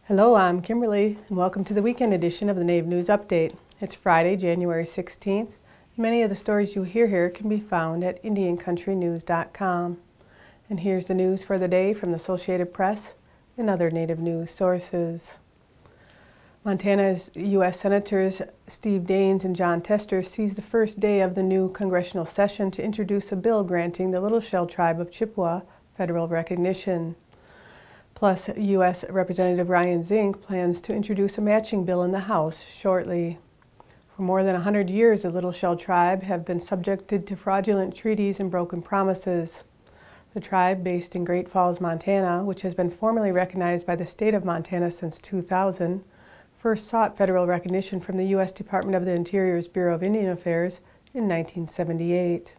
Hello, I'm Kimberly, and welcome to the weekend edition of the Native News Update. It's Friday, January 16th. Many of the stories you hear here can be found at IndianCountryTV.com. And here's the news for the day from the Associated Press and other Native news sources. Montana's U.S. Senators Steve Daines and John Tester seized the first day of the new congressional session to introduce a bill granting the Little Shell Tribe of Chippewa federal recognition. Plus, U.S. Representative Ryan Zink plans to introduce a matching bill in the House shortly. For more than 100 years, the Little Shell Tribe have been subjected to fraudulent treaties and broken promises. The tribe, based in Great Falls, Montana, which has been formally recognized by the state of Montana since 2000, first sought federal recognition from the U.S. Department of the Interior's Bureau of Indian Affairs in 1978.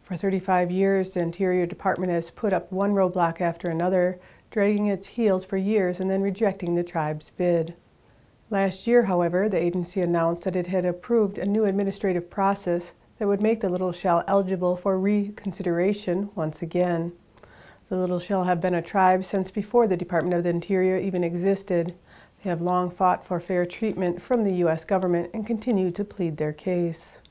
For 35 years, the Interior Department has put up one roadblock after another, dragging its heels for years and then rejecting the tribe's bid. Last year, however, the agency announced that it had approved a new administrative process that would make the Little Shell eligible for reconsideration once again. The Little Shell have been a tribe since before the Department of the Interior even existed. They have long fought for fair treatment from the U.S. government and continue to plead their case.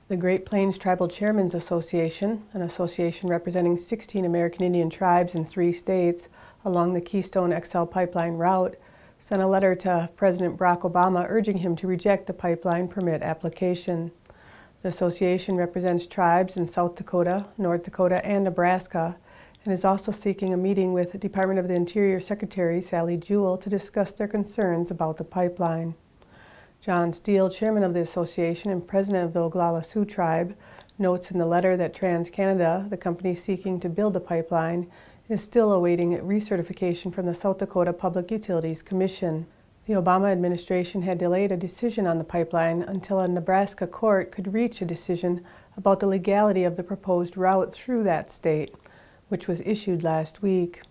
The Great Plains Tribal Chairmen's Association, an association representing 16 American Indian tribes in 3 states along the Keystone XL pipeline route, sent a letter to President Barack Obama urging him to reject the pipeline permit application. The association represents tribes in South Dakota, North Dakota, and Nebraska, and is also seeking a meeting with Department of the Interior Secretary Sally Jewell to discuss their concerns about the pipeline. John Steele, chairman of the association and president of the Oglala Sioux tribe, notes in the letter that TransCanada, the company seeking to build the pipeline, is still awaiting recertification from the South Dakota Public Utilities Commission. The Obama administration had delayed a decision on the pipeline until a Nebraska court could reach a decision about the legality of the proposed route through that state, which was issued last week.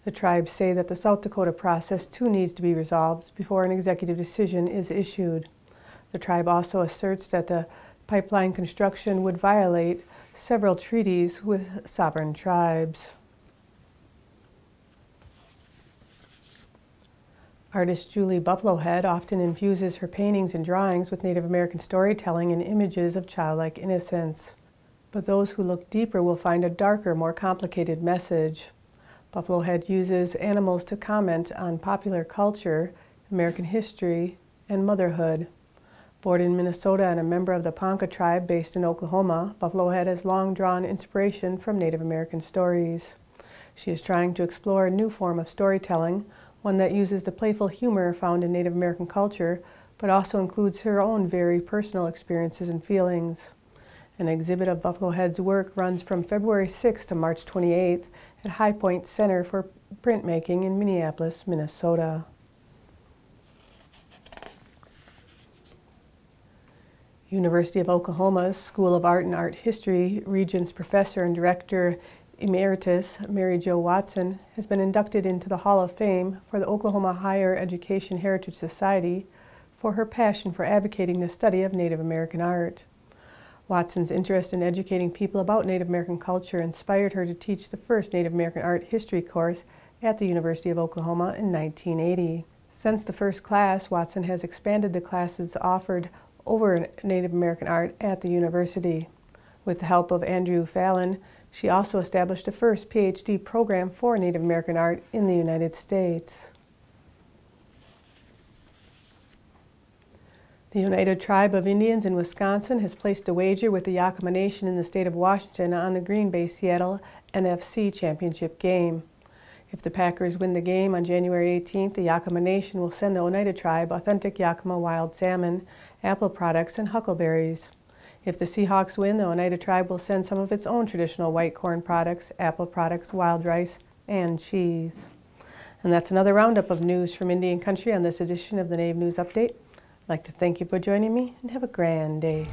The tribes say that the South Dakota process too needs to be resolved before an executive decision is issued. The tribe also asserts that the pipeline construction would violate several treaties with sovereign tribes. Artist Julie Buffalohead often infuses her paintings and drawings with Native American storytelling and images of childlike innocence. But those who look deeper will find a darker, more complicated message. Buffalohead uses animals to comment on popular culture, American history, and motherhood. Born in Minnesota and a member of the Ponca tribe based in Oklahoma, Buffalohead has long drawn inspiration from Native American stories. She is trying to explore a new form of storytelling, one that uses the playful humor found in Native American culture, but also includes her own very personal experiences and feelings. An exhibit of Buffalohead's work runs from February 6th to March 28th at Highpoint Center for Printmaking in Minneapolis, Minnesota. University of Oklahoma's School of Art and Art History Regents Professor and Director Emeritus Mary Jo Watson has been inducted into the Hall of Fame for the Oklahoma Higher Education Heritage Society for her passion for advocating the study of Native American art. Watson's interest in educating people about Native American culture inspired her to teach the first Native American art history course at the University of Oklahoma in 1980. Since the first class, Watson has expanded the classes offered over Native American art at the university. With the help of Andrew Fallon, she also established the first PhD program for Native American art in the United States. The Oneida Tribe of Indians in Wisconsin has placed a wager with the Yakama Nation in the state of Washington on the Green Bay-Seattle NFC championship game. If the Packers win the game on January 18th, the Yakama Nation will send the Oneida Tribe authentic Yakama wild salmon, apple products, and huckleberries. If the Seahawks win, the Oneida Tribe will send some of its own traditional white corn products, apple products, wild rice, and cheese. And that's another roundup of news from Indian Country on this edition of the Native News Update. I'd like to thank you for joining me and have a grand day.